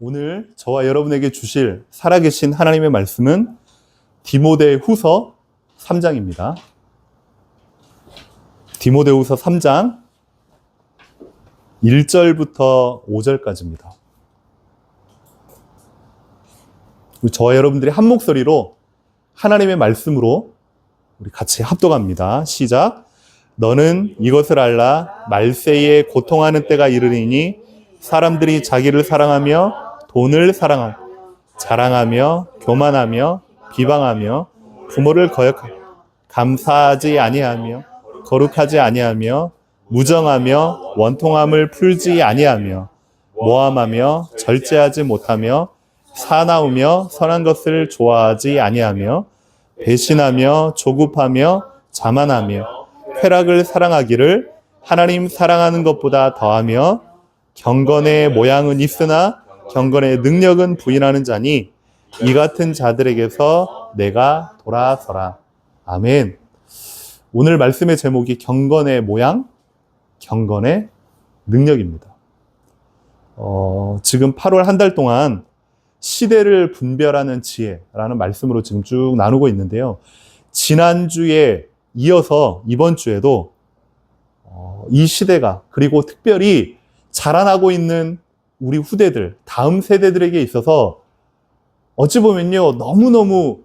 오늘 저와 여러분에게 주실 살아계신 하나님의 말씀은 디모데후서 3장입니다. 디모데후서 3장 1절부터 5절까지입니다. 저와 여러분들이 한 목소리로 하나님의 말씀으로 우리 같이 합독합니다. 시작. 너는 이것을 알라. 말세에 고통하는 때가 이르리니 사람들이 자기를 사랑하며 돈을 사랑하며 자랑하며 교만하며 비방하며 부모를 거역하며 감사하지 아니하며 거룩하지 아니하며 무정하며 원통함을 풀지 아니하며 모함하며 절제하지 못하며 사나우며 선한 것을 좋아하지 아니하며 배신하며 조급하며 자만하며 쾌락을 사랑하기를 하나님 사랑하는 것보다 더하며 경건의 모양은 있으나 경건의 능력은 부인하는 자니 이 같은 자들에게서 내가 돌아서라. 아멘. 오늘 말씀의 제목이 경건의 모양, 경건의 능력입니다. 지금 8월 한 달 동안 시대를 분별하는 지혜라는 말씀으로 지금 쭉 나누고 있는데요. 지난주에 이어서 이번 주에도 이 시대가, 그리고 특별히 자라나고 있는 우리 후대들, 다음 세대들에게 있어서 어찌 보면요, 너무너무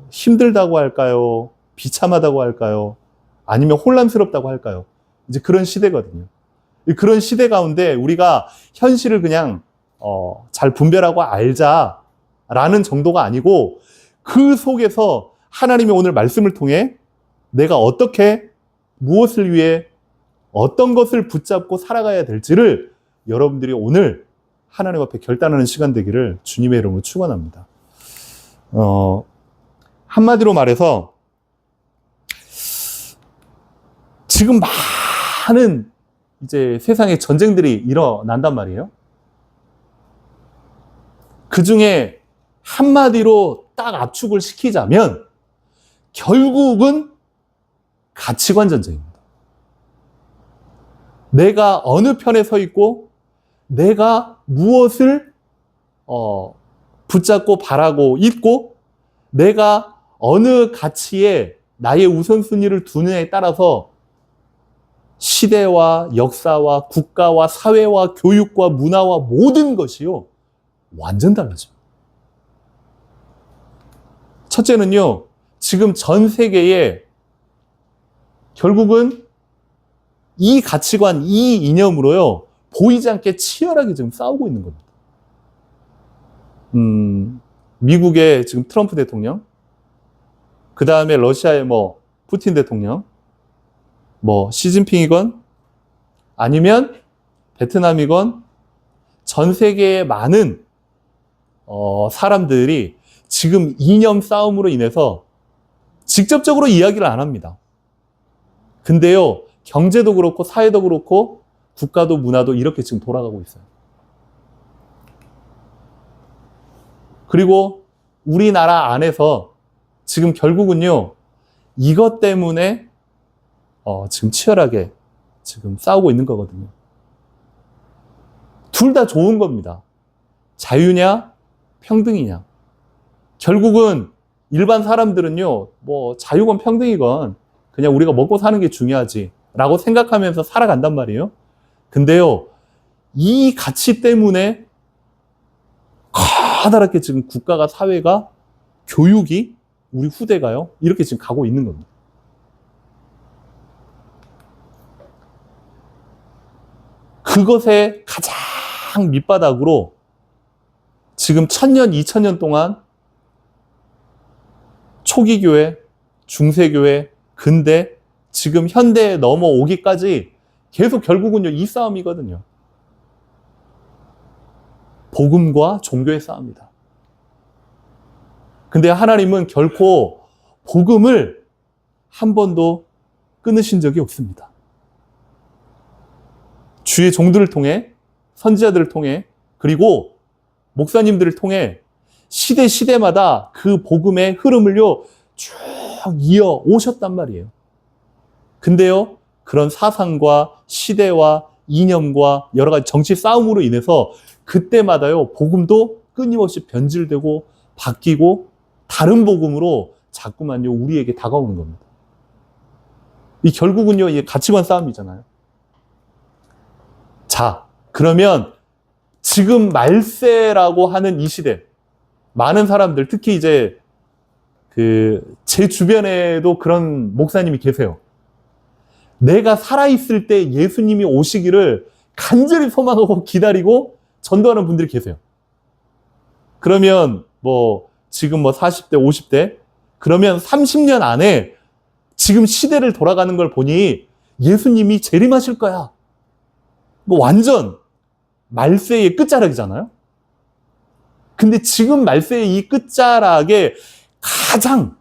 힘들다고 할까요? 비참하다고 할까요? 아니면 혼란스럽다고 할까요? 이제 그런 시대거든요. 그런 시대 가운데 우리가 현실을 그냥 잘 분별하고 알자라는 정도가 아니고, 그 속에서 하나님의 오늘 말씀을 통해 내가 어떻게, 무엇을 위해, 어떤 것을 붙잡고 살아가야 될지를 여러분들이 오늘 하나님 앞에 결단하는 시간 되기를 주님의 이름으로 축원합니다. 한마디로 말해서 지금 많은 이제 세상에 전쟁들이 일어난단 말이에요. 그 중에 한마디로 딱 압축을 시키자면 결국은 가치관 전쟁입니다. 내가 어느 편에 서 있고 내가 무엇을 붙잡고 바라고 있고 내가 어느 가치에 나의 우선순위를 두느냐에 따라서 시대와 역사와 국가와 사회와 교육과 문화와 모든 것이요 완전 달라져요. 첫째는요, 지금 전 세계에 결국은 이 가치관, 이 이념으로요 보이지 않게 치열하게 지금 싸우고 있는 겁니다. 미국의 지금 트럼프 대통령, 그 다음에 러시아의 푸틴 대통령, 시진핑이건 아니면 베트남이건 전 세계의 많은 사람들이 지금 이념 싸움으로 인해서 직접적으로 이야기를 안 합니다. 근데요, 경제도 그렇고 사회도 그렇고 국가도 문화도 이렇게 지금 돌아가고 있어요. 그리고 우리나라 안에서 지금 결국은요, 이것 때문에 지금 치열하게 지금 싸우고 있는 거거든요. 둘 다 좋은 겁니다. 자유냐, 평등이냐. 결국은 일반 사람들은요, 자유건 평등이건 그냥 우리가 먹고 사는 게 중요하지 라고 생각하면서 살아간단 말이에요. 근데요, 이 가치 때문에 커다랗게 지금 국가가, 사회가, 교육이, 우리 후대가요, 이렇게 지금 가고 있는 겁니다. 그것의 가장 밑바닥으로 지금 1000년, 2000년 동안 초기 교회, 중세 교회, 근대, 지금 현대에 넘어오기까지 계속 결국은요, 이 싸움이거든요. 복음과 종교의 싸움이다. 근데 하나님은 결코 복음을 한 번도 끊으신 적이 없습니다. 주의 종들을 통해, 선지자들을 통해, 그리고 목사님들을 통해 시대마다 그 복음의 흐름을요 쭉 이어 오셨단 말이에요. 근데요, 그런 사상과 시대와 이념과 여러 가지 정치 싸움으로 인해서 그때마다요, 복음도 끊임없이 변질되고 바뀌고 다른 복음으로 자꾸만요, 우리에게 다가오는 겁니다. 이 결국은요, 이게 가치관 싸움이잖아요. 자, 그러면 지금 말세라고 하는 이 시대, 많은 사람들, 특히 이제 제 주변에도 그런 목사님이 계세요. 내가 살아있을 때 예수님이 오시기를 간절히 소망하고 기다리고 전도하는 분들이 계세요. 그러면 지금 40대, 50대, 그러면 30년 안에 지금 시대를 돌아가는 걸 보니 예수님이 재림하실 거야. 완전 말세의 끝자락이잖아요. 근데 지금 말세의 이 끝자락에 가장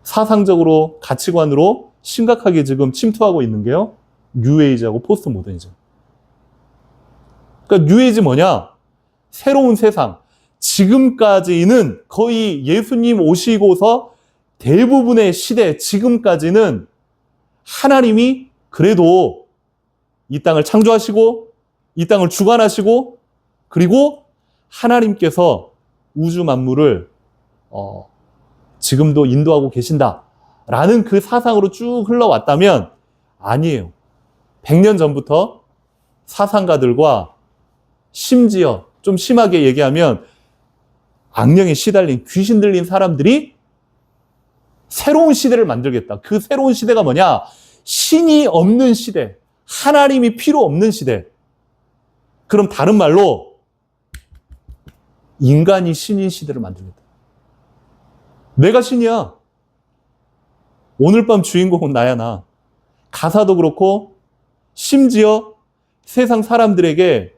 사상적으로, 가치관으로 심각하게 지금 침투하고 있는 게요, 뉴에이지하고 포스트 모더니즘. 그러니까 뉴에이지 뭐냐? 새로운 세상. 지금까지는 거의 예수님 오시고서 대부분의 시대, 지금까지는 하나님이 그래도 이 땅을 창조하시고 이 땅을 주관하시고 그리고 하나님께서 우주 만물을 지금도 인도하고 계신다라는 그 사상으로 쭉 흘러왔다면 아니에요. 100년 전부터 사상가들과 심지어 좀 심하게 얘기하면 악령에 시달린, 귀신 들린 사람들이 새로운 시대를 만들겠다. 그 새로운 시대가 뭐냐? 신이 없는 시대, 하나님이 필요 없는 시대. 그럼 다른 말로 인간이 신인 시대를 만들겠다. 내가 신이야. 오늘 밤 주인공은 나야, 나. 가사도 그렇고 심지어 세상 사람들에게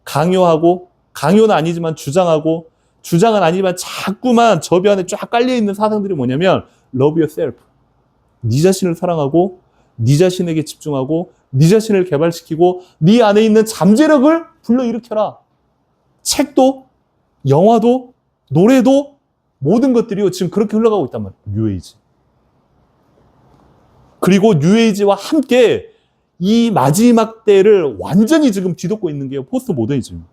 강요하고, 강요는 아니지만 주장하고, 주장은 아니지만 자꾸만 저비 안에 쫙 깔려있는 사상들이 뭐냐면 Love yourself. 네 자신을 사랑하고 네 자신에게 집중하고 네 자신을 개발시키고 네 안에 있는 잠재력을 불러일으켜라. 책도 영화도 노래도 모든 것들이요, 지금 그렇게 흘러가고 있단 말이에요. 뉴에이지. 그리고 뉴에이지와 함께 이 마지막 때를 완전히 지금 뒤덮고 있는 게 포스트 모더니즘.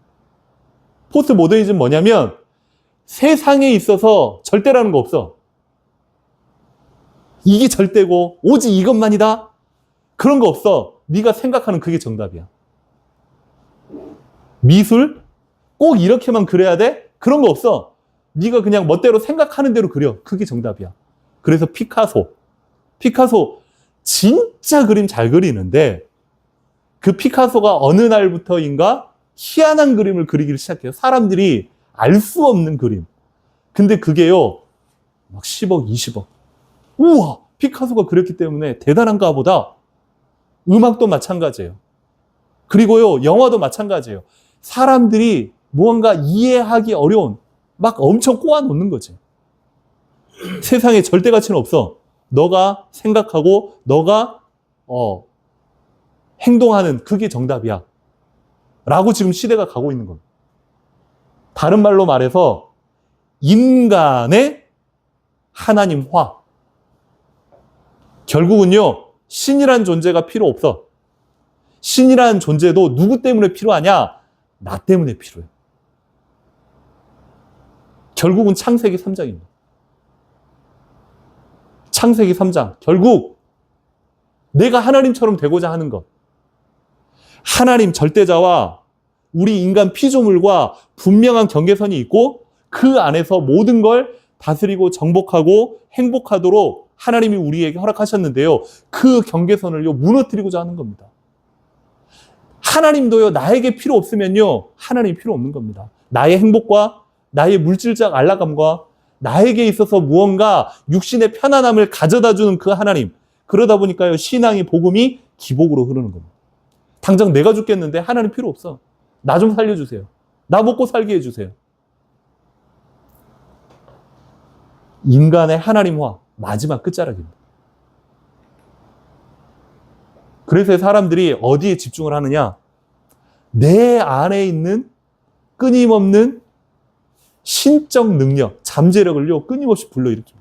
포스트 모더니즘 뭐냐면 세상에 있어서 절대라는 거 없어. 이게 절대고 오직 이것만이다. 그런 거 없어. 네가 생각하는 그게 정답이야. 미술? 꼭 이렇게만 그려야 돼? 그런 거 없어. 네가 그냥 멋대로 생각하는 대로 그려. 그게 정답이야. 그래서 피카소 진짜 그림 잘 그리는데 그 피카소가 어느 날부터인가 희한한 그림을 그리기를 시작해요. 사람들이 알 수 없는 그림. 근데 그게요, 막 10억, 20억. 우와! 피카소가 그렸기 때문에 대단한가 보다. 음악도 마찬가지예요. 그리고요, 영화도 마찬가지예요. 사람들이 무언가 이해하기 어려운, 막 엄청 꼬아놓는 거지. 세상에 절대 가치는 없어. 너가 생각하고, 너가, 행동하는 그게 정답이야. 라고 지금 시대가 가고 있는 겁니다. 다른 말로 말해서, 인간의 하나님화. 결국은요, 신이란 존재가 필요 없어. 신이란 존재도 누구 때문에 필요하냐? 나 때문에 필요해. 결국은 창세기 3장입니다. 창세기 3장. 결국 내가 하나님처럼 되고자 하는 것. 하나님 절대자와 우리 인간 피조물과 분명한 경계선이 있고 그 안에서 모든 걸 다스리고 정복하고 행복하도록 하나님이 우리에게 허락하셨는데요. 그 경계선을요, 무너뜨리고자 하는 겁니다. 하나님도요, 나에게 필요 없으면요, 하나님이 필요 없는 겁니다. 나의 행복과 나의 물질적 안락감과 나에게 있어서 무언가 육신의 편안함을 가져다 주는 그 하나님. 그러다 보니까요, 신앙이, 복음이 기복으로 흐르는 겁니다. 당장 내가 죽겠는데 하나님 필요 없어. 나 좀 살려주세요. 나 먹고 살게 해주세요. 인간의 하나님화, 마지막 끝자락입니다. 그래서 사람들이 어디에 집중을 하느냐? 내 안에 있는 끊임없는 신적 능력, 잠재력을요, 끊임없이 불러일으킵니다.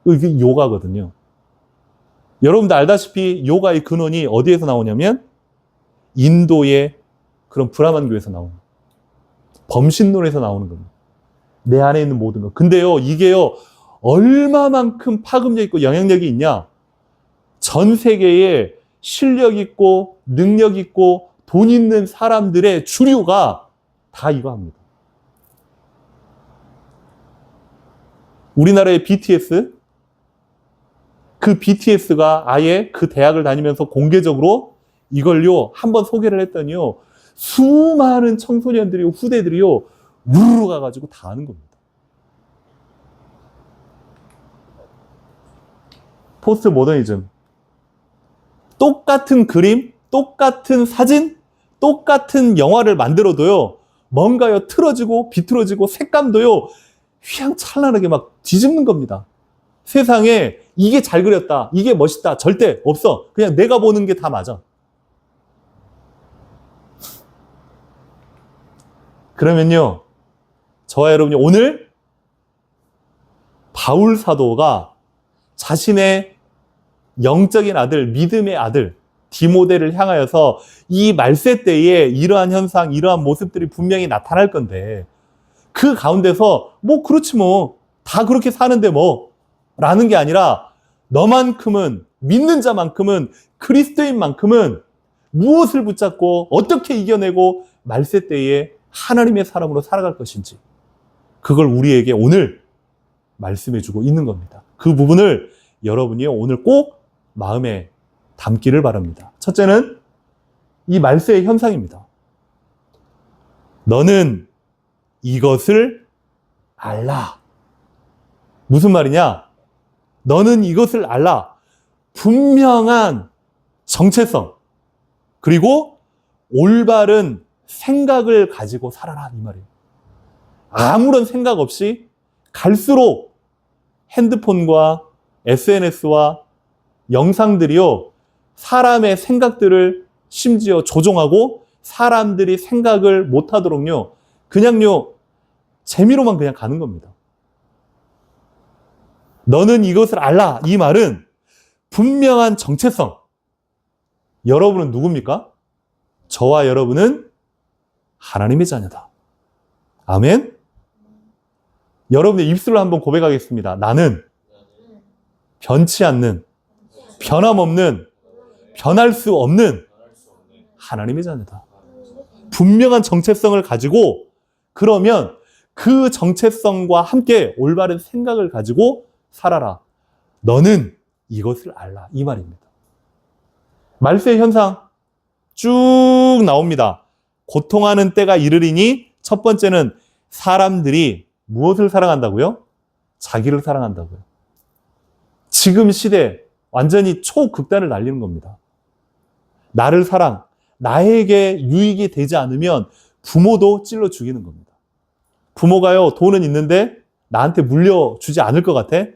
이게 요가거든요. 여러분들 알다시피 요가의 근원이 어디에서 나오냐면 인도의 그런 브라만 교에서 나오는 거예요. 범신론에서 나오는 겁니다. 내 안에 있는 모든 것. 근데요, 이게요, 얼마만큼 파급력 있고 영향력이 있냐? 전 세계에 실력 있고 능력 있고 돈 있는 사람들의 주류가 다 이거 합니다. 우리나라의 BTS, 그 BTS가 아예 그 대학을 다니면서 공개적으로 이걸요, 한번 소개를 했더니요, 수많은 청소년들이, 후대들이요, 우르르 가가지고 다 하는 겁니다. 포스트 모더니즘. 똑같은 그림, 똑같은 사진, 똑같은 영화를 만들어도요, 뭔가요, 틀어지고, 비틀어지고, 색감도요, 휘황찬란하게 막 뒤집는 겁니다. 세상에 이게 잘 그렸다, 이게 멋있다, 절대 없어. 그냥 내가 보는 게 다 맞아. 그러면요, 저와 여러분이 오늘 바울 사도가 자신의 영적인 아들, 믿음의 아들 디모데를 향하여서 이 말세 때에 이러한 현상, 이러한 모습들이 분명히 나타날 건데 그 가운데서 뭐 그렇지 뭐 다 그렇게 사는데 뭐 라는 게 아니라 너만큼은, 믿는 자만큼은, 그리스도인만큼은 무엇을 붙잡고 어떻게 이겨내고 말세 때에 하나님의 사람으로 살아갈 것인지 그걸 우리에게 오늘 말씀해주고 있는 겁니다. 그 부분을 여러분이 오늘 꼭 마음에 담기를 바랍니다. 첫째는 이 말세의 현상입니다. 너는 이것을 알라. 무슨 말이냐? 너는 이것을 알라. 분명한 정체성 그리고 올바른 생각을 가지고 살아라 이 말이에요. 아무런 생각 없이 갈수록 핸드폰과 SNS와 영상들이요, 사람의 생각들을 심지어 조종하고 사람들이 생각을 못하도록요, 그냥요, 재미로만 그냥 가는 겁니다. 너는 이것을 알라. 이 말은 분명한 정체성. 여러분은 누굽니까? 저와 여러분은 하나님의 자녀다. 아멘? 여러분의 입술로 한번 고백하겠습니다. 나는 변치 않는, 변함없는, 변할 수 없는 하나님의 자녀다. 분명한 정체성을 가지고 그러면 그 정체성과 함께 올바른 생각을 가지고 살아라. 너는 이것을 알라. 이 말입니다. 말세 현상 쭉 나옵니다. 고통하는 때가 이르리니 첫 번째는 사람들이 무엇을 사랑한다고요? 자기를 사랑한다고요. 지금 시대 완전히 초극단을 날리는 겁니다. 나를 사랑, 나에게 유익이 되지 않으면 부모도 찔러 죽이는 겁니다. 부모가요, 돈은 있는데 나한테 물려주지 않을 것 같아?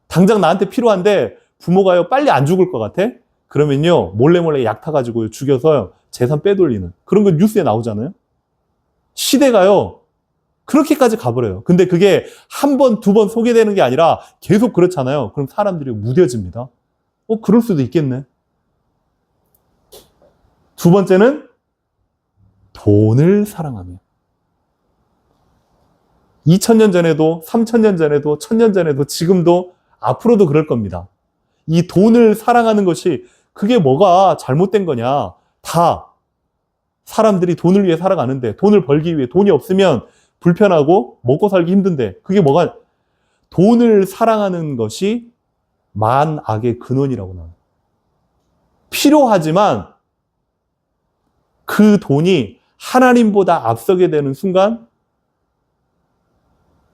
당장 나한테 필요한데 부모가요, 빨리 안 죽을 것 같아? 그러면요, 몰래 약 타가지고 죽여서 재산 빼돌리는 그런 거 뉴스에 나오잖아요. 시대가요, 그렇게까지 가버려요. 근데 그게 한 번, 두 번 소개되는 게 아니라 계속 그렇잖아요. 그럼 사람들이 무뎌집니다. 그럴 수도 있겠네. 두 번째는 돈을 사랑하며. 2000년 전에도, 3000년 전에도, 1000년 전에도, 지금도, 앞으로도 그럴 겁니다. 이 돈을 사랑하는 것이 그게 뭐가 잘못된 거냐. 다 사람들이 돈을 위해 살아가는데 돈을 벌기 위해 돈이 없으면 불편하고 먹고 살기 힘든데 그게 뭐가 돈을 사랑하는 것이 만악의 근원이라고 나와요. 필요하지만 그 돈이 하나님보다 앞서게 되는 순간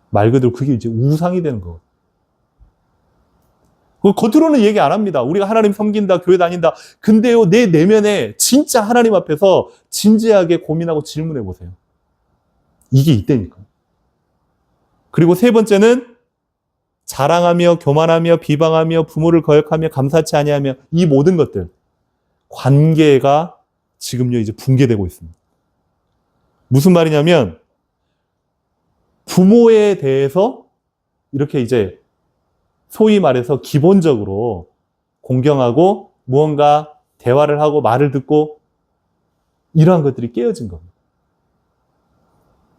말 그대로 그게 이제 우상이 되는 거예요. 겉으로는 얘기 안 합니다. 우리가 하나님 섬긴다, 교회 다닌다. 근데요, 내 내면에 진짜 하나님 앞에서 진지하게 고민하고 질문해 보세요. 이게 이때니까. 그리고 세 번째는 자랑하며, 교만하며, 비방하며, 부모를 거역하며, 감사치 아니하며 이 모든 것들. 관계가 지금요, 이제 붕괴되고 있습니다. 무슨 말이냐면 부모에 대해서 이렇게 이제 소위 말해서 기본적으로 공경하고 무언가 대화를 하고 말을 듣고 이러한 것들이 깨어진 겁니다.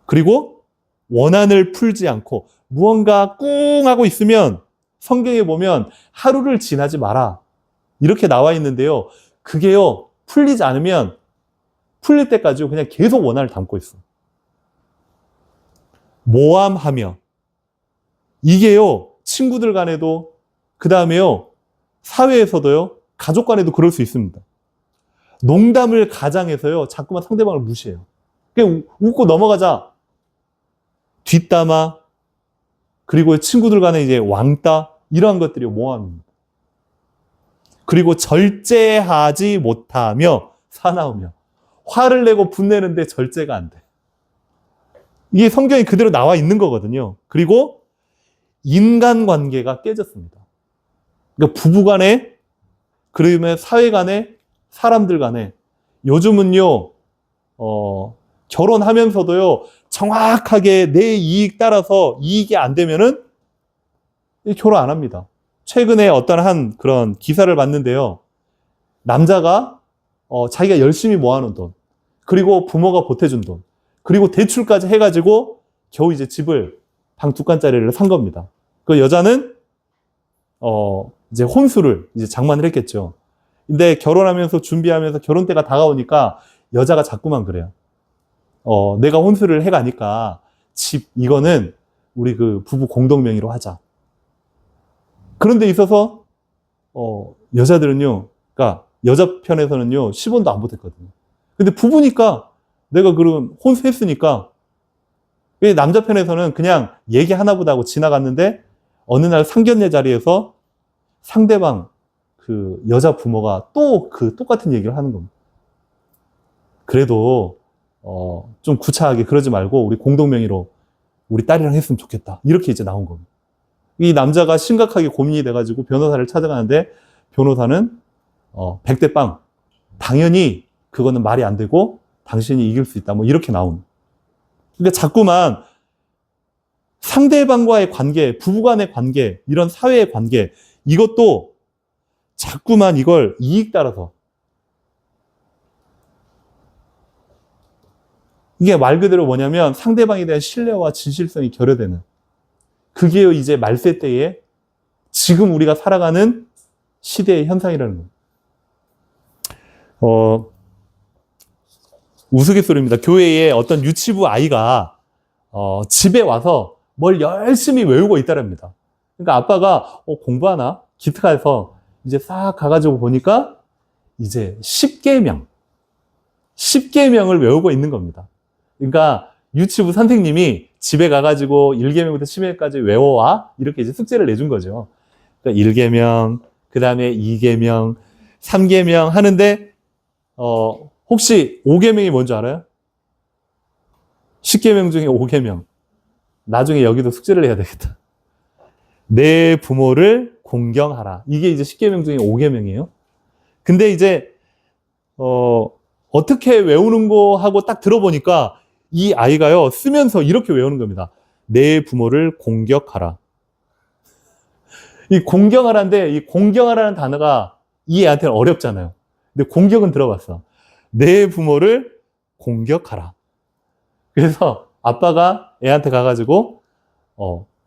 그리고 원한을 풀지 않고 무언가 꿍 하고 있으면 성경에 보면 하루를 지나지 마라 이렇게 나와 있는데요. 그게요 풀리지 않으면 풀릴 때까지 그냥 계속 원한을 담고 있어. 모함하며 이게요 친구들 간에도 그 다음에요 사회에서도요 가족 간에도 그럴 수 있습니다. 농담을 가장해서요 자꾸만 상대방을 무시해요. 그냥 웃고 넘어가자. 뒷담화 그리고 친구들 간에 이제 왕따 이러한 것들이 모함입니다. 그리고 절제하지 못하며 사나우며 화를 내고 분내는데 절제가 안 돼. 이게 성경에 그대로 나와 있는 거거든요. 그리고 인간관계가 깨졌습니다. 그러니까 부부간에 그러면 사회간에 사람들 간에 요즘은요 결혼하면서도요 정확하게 내 이익 따라서 이익이 안 되면은 결혼 안 합니다. 최근에 어떤 한 그런 기사를 봤는데요. 남자가 자기가 열심히 모아놓은 돈, 그리고 부모가 보태준 돈, 그리고 대출까지 해가지고 겨우 이제 집을 방 2칸짜리를 산 겁니다. 그 여자는 이제 혼수를 이제 장만을 했겠죠. 근데 결혼하면서 준비하면서 결혼 때가 다가오니까 여자가 자꾸만 그래요. 내가 혼수를 해가니까 집 이거는 우리 그 부부 공동명의로 하자. 그런 데 있어서 여자들은요, 그러니까 여자 편에서는요 10원도 안 보탰거든요. 근데 부부니까 내가 그럼 혼수했으니까 남자 편에서는 그냥 얘기 하나보다 하고 지나갔는데 어느 날 상견례 자리에서 상대방 그 여자 부모가 또 그 똑같은 얘기를 하는 겁니다. 그래도 좀 구차하게 그러지 말고 우리 공동명의로 우리 딸이랑 했으면 좋겠다. 이렇게 이제 나온 겁니다. 이 남자가 심각하게 고민이 돼가지고 변호사를 찾아가는데 변호사는 100대 빵. 당연히 그거는 말이 안 되고 당신이 이길 수 있다. 뭐 이렇게 나오는. 그러니까 자꾸만 상대방과의 관계, 부부간의 관계, 이런 사회의 관계 이것도 자꾸만 이걸 이익 따라서 이게 말 그대로 뭐냐면 상대방에 대한 신뢰와 진실성이 결여되는 그게 이제 말세 때에 지금 우리가 살아가는 시대의 현상이라는 겁니다. 우스갯소리입니다. 교회에 어떤 유치부 아이가 집에 와서 뭘 열심히 외우고 있다랍니다. 그러니까 아빠가 공부하나? 기특해서 이제 싹 가가지고 보니까 이제 10계명을 외우고 있는 겁니다. 그러니까 유치부 선생님이 집에 가가지고 1계명부터 10계명까지 외워와 이렇게 이제 숙제를 내준 거죠. 그러니까 1계명, 그 다음에 2계명, 3계명 하는데 혹시 5계명이 뭔지 알아요? 10계명 중에 5계명. 나중에 여기도 숙제를 해야 되겠다. 내 부모를 공경하라. 이게 이제 10계명 중에 5계명이에요. 근데 이제 어떻게 외우는 거 하고 딱 들어보니까 이 아이가요 쓰면서 이렇게 외우는 겁니다. 내 부모를 공격하라. 이 공경하라인데 이 공경하라는 단어가 이 애한테는 어렵잖아요. 근데 공격은 들어봤어. 내 부모를 공격하라. 그래서 아빠가 애한테 가가지고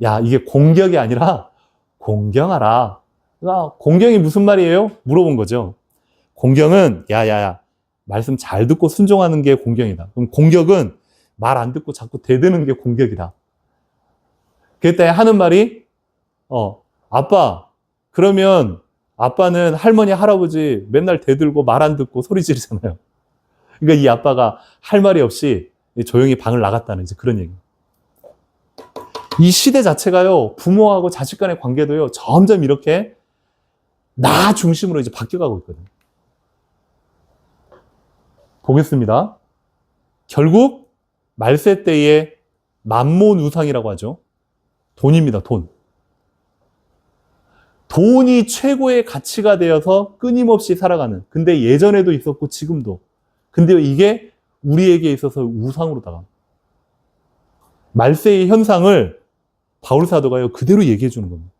야 이게 공격이 아니라 공경하라. 그러니까 공경이 무슨 말이에요? 물어본 거죠. 공경은 야야야 말씀 잘 듣고 순종하는 게 공경이다. 그럼 공격은 말 안 듣고 자꾸 대드는 게 공격이다. 그때 하는 말이 아빠 그러면 아빠는 할머니 할아버지 맨날 대들고 말 안 듣고 소리 지르잖아요. 그러니까 이 아빠가 할 말이 없이 조용히 방을 나갔다는 이제 그런 얘기. 이 시대 자체가요 부모하고 자식 간의 관계도요 점점 이렇게 나 중심으로 이제 바뀌어가고 있거든요. 보겠습니다. 결국 말세 때의 만몬 우상이라고 하죠. 돈입니다. 돈. 돈이 최고의 가치가 되어서 끊임없이 살아가는. 근데 예전에도 있었고 지금도. 근데 이게 우리에게 있어서 우상으로 다가갑니다. 말세의 현상을 바울 사도가요 그대로 얘기해 주는 겁니다.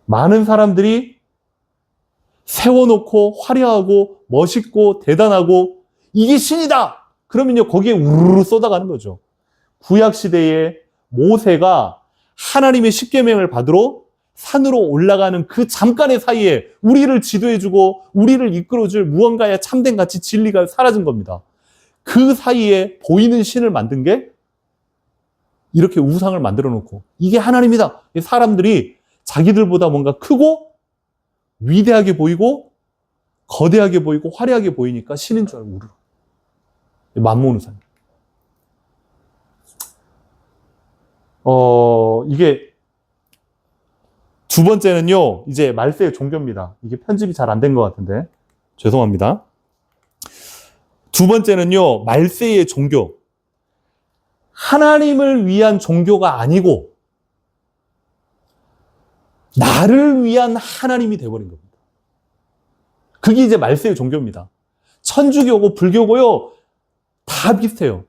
많은 사람들이 세워놓고 화려하고 멋있고 대단하고 이게 신이다! 그러면요, 거기에 우르르 쏟아가는 거죠. 구약시대에 모세가 하나님의 십계명을 받으러 산으로 올라가는 그 잠깐의 사이에 우리를 지도해주고 우리를 이끌어줄 무언가의 참된 가치, 진리가 사라진 겁니다. 그 사이에 보이는 신을 만든 게 이렇게 우상을 만들어 놓고 이게 하나님이다. 사람들이 자기들보다 뭔가 크고 위대하게 보이고 거대하게 보이고 화려하게 보이니까 신인 줄 알고 우르르 만모우상. 이게 두 번째는요, 이제 말세의 종교입니다. 이게 편집이 잘 안 된 것 같은데 죄송합니다. 두 번째는요, 말세의 종교. 하나님을 위한 종교가 아니고 나를 위한 하나님이 되어버린 겁니다. 그게 이제 말세의 종교입니다. 천주교고 불교고요, 다 비슷해요.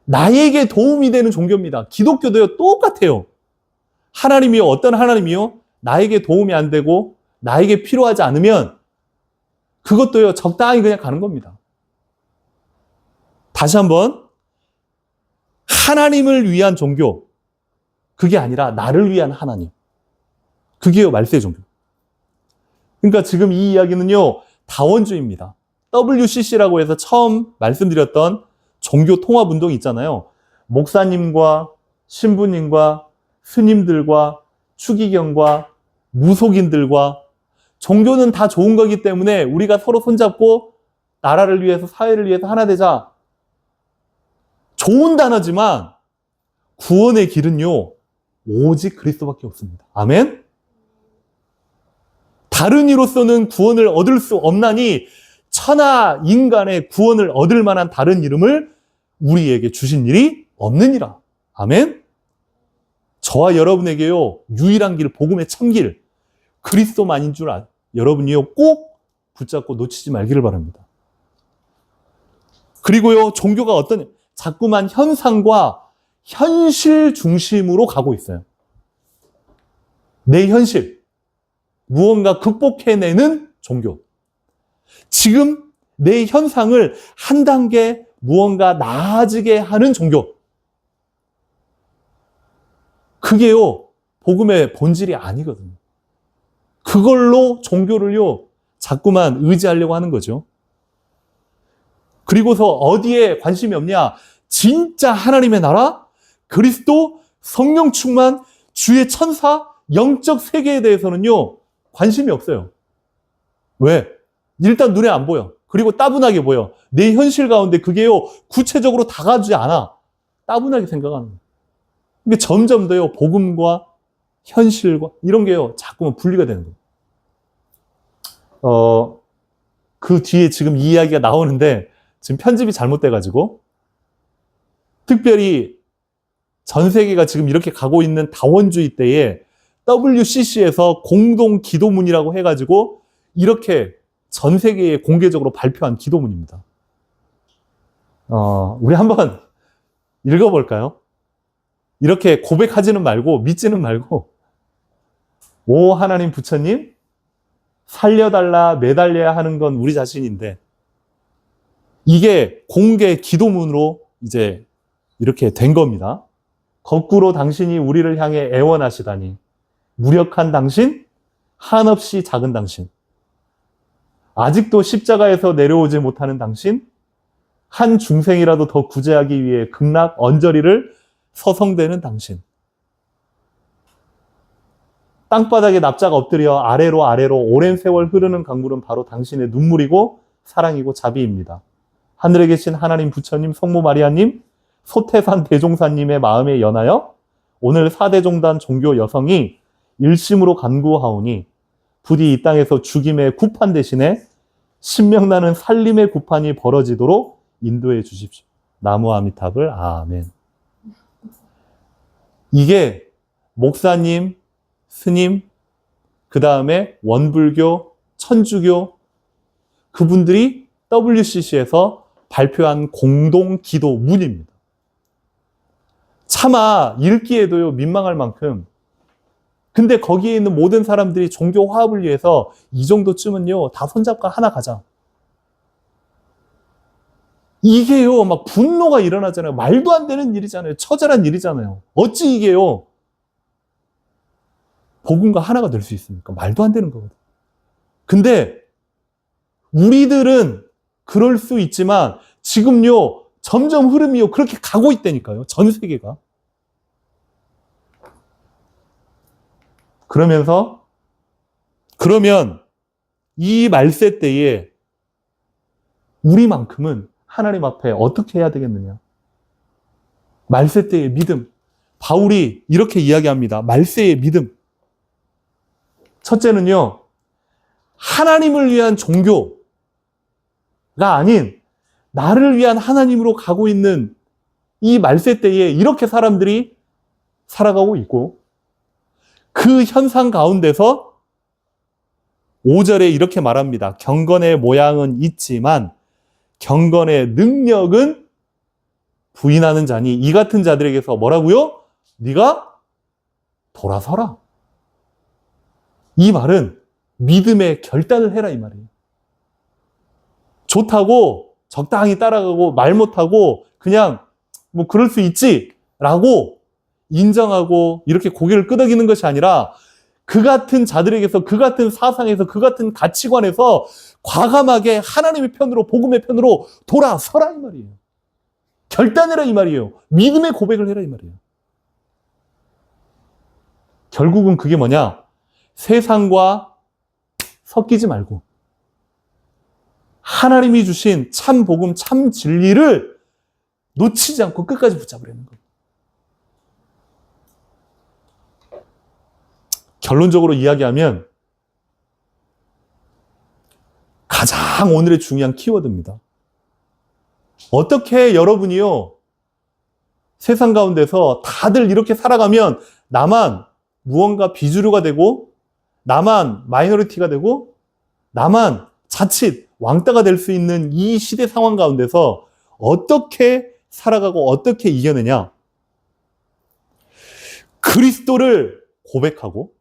나에게 도움이 되는 종교입니다. 기독교도요, 똑같아요. 하나님이요, 어떤 하나님이요? 나에게 도움이 안 되고 나에게 필요하지 않으면 그것도요, 적당히 그냥 가는 겁니다. 다시 한번, 하나님을 위한 종교, 그게 아니라 나를 위한 하나님. 그게요, 말세의 종교. 그러니까 지금 이 이야기는요, 다원주의입니다. WCC라고 해서 처음 말씀드렸던 종교 통합 운동이 있잖아요. 목사님과 신부님과 스님들과 추기경과 무속인들과 종교는 다 좋은 거기 때문에 우리가 서로 손잡고 나라를 위해서 사회를 위해서 하나 되자. 좋은 단어지만 구원의 길은요, 오직 그리스도밖에 없습니다. 아멘? 다른 이로서는 구원을 얻을 수 없나니 천하 인간의 구원을 얻을 만한 다른 이름을 우리에게 주신 일이 없느니라. 아멘? 저와 여러분에게요, 유일한 길, 복음의 참길, 그리스도만인 줄 여러분이요, 꼭 붙잡고 놓치지 말기를 바랍니다. 그리고요, 종교가 자꾸만 현상과 현실 중심으로 가고 있어요. 내 현실, 무언가 극복해내는 종교. 지금 내 현상을 한 단계 무언가 나아지게 하는 종교. 그게요, 복음의 본질이 아니거든요. 그걸로 종교를요, 자꾸만 의지하려고 하는 거죠. 그리고서 어디에 관심이 없냐? 진짜 하나님의 나라, 그리스도, 성령 충만, 주의 천사, 영적 세계에 대해서는요, 관심이 없어요. 왜? 일단 눈에 안 보여. 그리고 따분하게 보여. 내 현실 가운데 그게요, 구체적으로 다가오지 않아. 따분하게 생각하는 거예요. 이게 점점 더요, 복음과 현실과 이런 게요, 자꾸만 분리가 되는 거예요. 그 뒤에 지금 이 이야기가 나오는데 지금 편집이 잘못돼가지고 특별히 전 세계가 지금 이렇게 가고 있는 다원주의 때에 WCC에서 공동 기도문이라고 해가지고 이렇게 전 세계에 공개적으로 발표한 기도문입니다. 우리 한번 읽어볼까요? 이렇게 고백하지는 말고 믿지는 말고, 오 하나님 부처님, 살려달라 매달려야 하는 건 우리 자신인데 이게 공개 기도문으로 이제 이렇게 된 겁니다. 거꾸로 당신이 우리를 향해 애원하시다니, 무력한 당신, 한없이 작은 당신, 아직도 십자가에서 내려오지 못하는 당신, 한 중생이라도 더 구제하기 위해 극락 언저리를 서성대는 당신, 땅바닥에 납작 엎드려 아래로 아래로 오랜 세월 흐르는 강물은 바로 당신의 눈물이고 사랑이고 자비입니다. 하늘에 계신 하나님 부처님, 성모 마리아님, 소태산 대종사님의 마음에 연하여 오늘 4대 종단 종교 여성이 일심으로 간구하오니 부디 이 땅에서 죽임의 구판 대신에 신명나는 살림의 구판이 벌어지도록 인도해 주십시오. 나무 아미탑을. 아멘. 이게 목사님, 스님, 그 다음에 원불교, 천주교, 그분들이 WCC에서 발표한 공동 기도문입니다. 차마 읽기에도요, 민망할 만큼 근데 거기에 있는 모든 사람들이 종교 화합을 위해서 이 정도쯤은요, 다 손잡고 하나 가자. 이게요, 막 분노가 일어나잖아요. 말도 안 되는 일이잖아요. 처절한 일이잖아요. 어찌 이게요, 복음과 하나가 될 수 있습니까? 말도 안 되는 거거든요. 근데 우리들은 그럴 수 있지만 지금요, 점점 흐름이요, 그렇게 가고 있다니까요. 전 세계가. 그러면 이 말세 때에 우리만큼은 하나님 앞에 어떻게 해야 되겠느냐? 말세 때의 믿음. 바울이 이렇게 이야기합니다. 말세의 믿음. 첫째는요, 하나님을 위한 종교가 아닌 나를 위한 하나님으로 가고 있는 이 말세 때에 이렇게 사람들이 살아가고 있고, 그 현상 가운데서 5절에 이렇게 말합니다. 경건의 모양은 있지만 경건의 능력은 부인하는 자니 이 같은 자들에게서 뭐라고요? 네가 돌아서라. 이 말은 믿음의 결단을 해라 이 말이에요. 좋다고 적당히 따라가고 말 못하고 그냥 뭐 그럴 수 있지 라고 인정하고 이렇게 고개를 끄덕이는 것이 아니라 그 같은 자들에게서 그 같은 사상에서 그 같은 가치관에서 과감하게 하나님의 편으로 복음의 편으로 돌아서라 이 말이에요. 결단해라 이 말이에요. 믿음의 고백을 해라 이 말이에요. 결국은 그게 뭐냐? 세상과 섞이지 말고 하나님이 주신 참 복음, 참 진리를 놓치지 않고 끝까지 붙잡으려는 거예요. 결론적으로 이야기하면 가장 오늘의 중요한 키워드입니다. 어떻게 여러분이요, 세상 가운데서 다들 이렇게 살아가면 나만 무언가 비주류가 되고 나만 마이너리티가 되고 나만 자칫 왕따가 될 수 있는 이 시대 상황 가운데서 어떻게 살아가고 어떻게 이겨내냐? 그리스도를 고백하고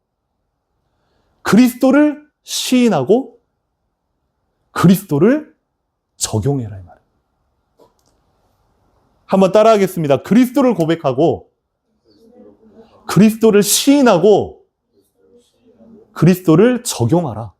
그리스도를 시인하고 그리스도를 적용해라 이 말이에요. 한번 따라하겠습니다. 그리스도를 고백하고 그리스도를 시인하고 그리스도를 적용하라.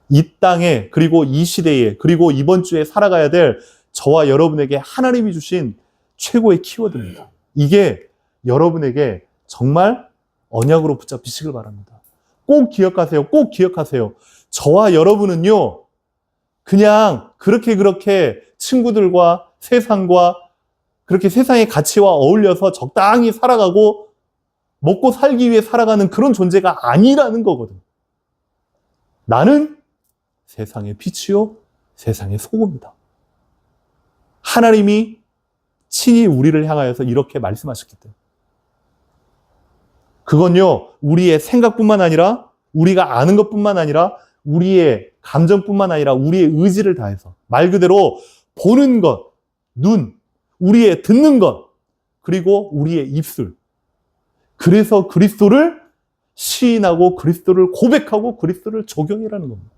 이 땅에 그리고 이 시대에 그리고 이번 주에 살아가야 될 저와 여러분에게 하나님이 주신 최고의 키워드입니다. 이게 여러분에게 정말 언약으로 붙잡히시길 바랍니다. 꼭 기억하세요. 꼭 기억하세요. 저와 여러분은요, 그냥 그렇게 친구들과 세상과 그렇게 세상의 가치와 어울려서 적당히 살아가고 먹고 살기 위해 살아가는 그런 존재가 아니라는 거거든. 나는 세상의 빛이요, 세상의 소금이다. 하나님이 친히 우리를 향하여서 이렇게 말씀하셨기 때문에. 그건요, 우리의 생각뿐만 아니라, 우리가 아는 것뿐만 아니라, 우리의 감정뿐만 아니라, 우리의 의지를 다해서, 말 그대로 보는 것, 눈, 우리의 듣는 것, 그리고 우리의 입술. 그래서 그리스도를 시인하고, 그리스도를 고백하고, 그리스도를 적용이라는 겁니다.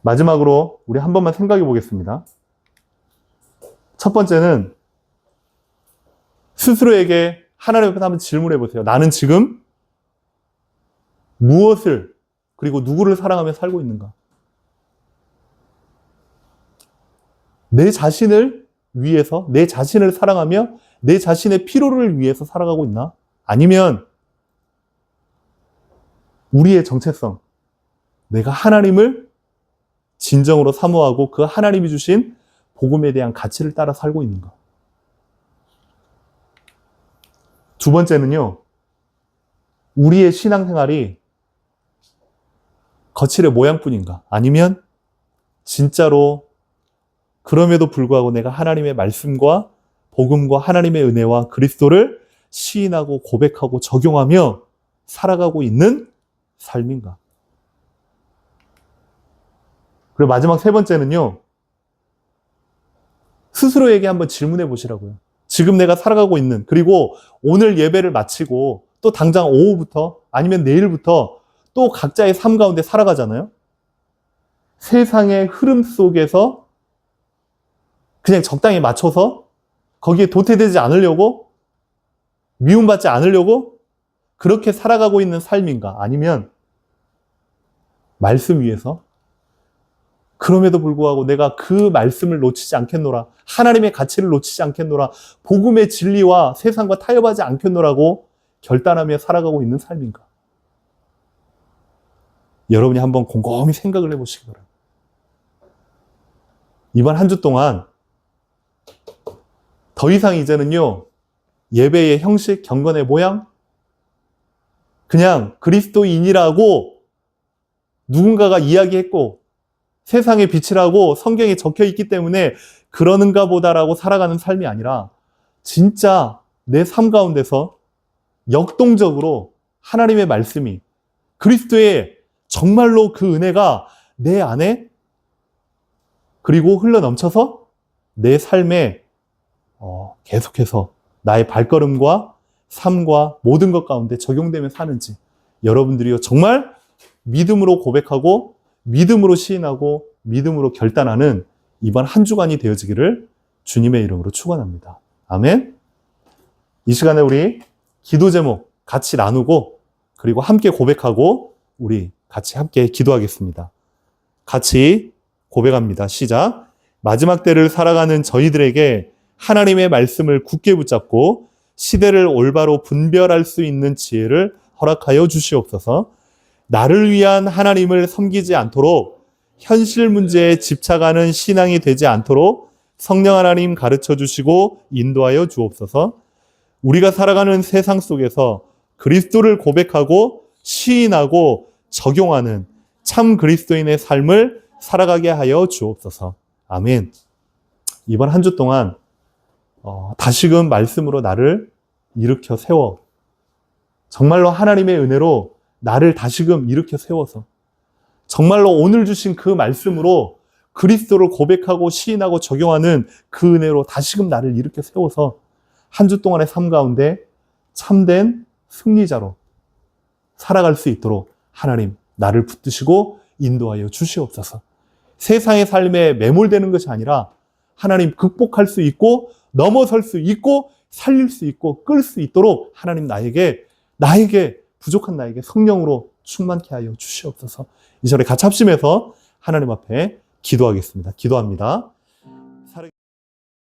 마지막으로, 우리 한 번만 생각해 보겠습니다. 첫 번째는, 스스로에게 하나님 앞에서 한번 질문해 보세요. 나는 지금 무엇을 그리고 누구를 사랑하며 살고 있는가? 내 자신을 위해서, 내 자신을 사랑하며 내 자신의 피로를 위해서 살아가고 있나? 아니면 우리의 정체성, 내가 하나님을 진정으로 사모하고 그 하나님이 주신 복음에 대한 가치를 따라 살고 있는가? 두 번째는요, 우리의 신앙생활이 거칠의 모양뿐인가? 아니면 진짜로 그럼에도 불구하고 내가 하나님의 말씀과 복음과 하나님의 은혜와 그리스도를 시인하고 고백하고 적용하며 살아가고 있는 삶인가? 그리고 마지막 세 번째는요, 스스로에게 한번 질문해 보시라고요. 지금 내가 살아가고 있는, 그리고 오늘 예배를 마치고 또 당장 오후부터 아니면 내일부터 또 각자의 삶 가운데 살아가잖아요. 세상의 흐름 속에서 그냥 적당히 맞춰서 거기에 도태되지 않으려고, 미움받지 않으려고 그렇게 살아가고 있는 삶인가? 아니면 말씀 위에서 그럼에도 불구하고 내가 그 말씀을 놓치지 않겠노라, 하나님의 가치를 놓치지 않겠노라, 복음의 진리와 세상과 타협하지 않겠노라고 결단하며 살아가고 있는 삶인가? 여러분이 한번 곰곰이 생각을 해보시기 바랍니다. 이번 한 주 동안 더 이상 이제는요, 예배의 형식, 경건의 모양, 그냥 그리스도인이라고 누군가가 이야기했고 세상의 빛이라고 성경에 적혀 있기 때문에 그러는가 보다라고 살아가는 삶이 아니라 진짜 내 삶 가운데서 역동적으로 하나님의 말씀이, 그리스도의 정말로 그 은혜가 내 안에 그리고 흘러넘쳐서 내 삶에 계속해서 나의 발걸음과 삶과 모든 것 가운데 적용되며 사는지, 여러분들이요 정말 믿음으로 고백하고 믿음으로 시인하고 믿음으로 결단하는 이번 한 주간이 되어지기를 주님의 이름으로 축원합니다. 아멘. 이 시간에 우리 기도 제목 같이 나누고 그리고 함께 고백하고 우리 같이 함께 기도하겠습니다. 같이 고백합니다. 시작. 마지막 때를 살아가는 저희들에게 하나님의 말씀을 굳게 붙잡고 시대를 올바로 분별할 수 있는 지혜를 허락하여 주시옵소서. 나를 위한 하나님을 섬기지 않도록, 현실 문제에 집착하는 신앙이 되지 않도록 성령 하나님 가르쳐 주시고 인도하여 주옵소서. 우리가 살아가는 세상 속에서 그리스도를 고백하고 시인하고 적용하는 참 그리스도인의 삶을 살아가게 하여 주옵소서. 아멘. 이번 한 주 동안 다시금 말씀으로 나를 일으켜 세워, 정말로 하나님의 은혜로 나를 다시금 일으켜 세워서 정말로 오늘 주신 그 말씀으로 그리스도를 고백하고 시인하고 적용하는 그 은혜로 다시금 나를 일으켜 세워서 한 주 동안의 삶 가운데 참된 승리자로 살아갈 수 있도록 하나님 나를 붙드시고 인도하여 주시옵소서. 세상의 삶에 매몰되는 것이 아니라 하나님 극복할 수 있고 넘어설 수 있고 살릴 수 있고 끌 수 있도록 하나님 나에게 부족한 나에게 성령으로 충만케 하여 주시옵소서. 이 절에 같이 합심해서 하나님 앞에 기도하겠습니다. 기도합니다.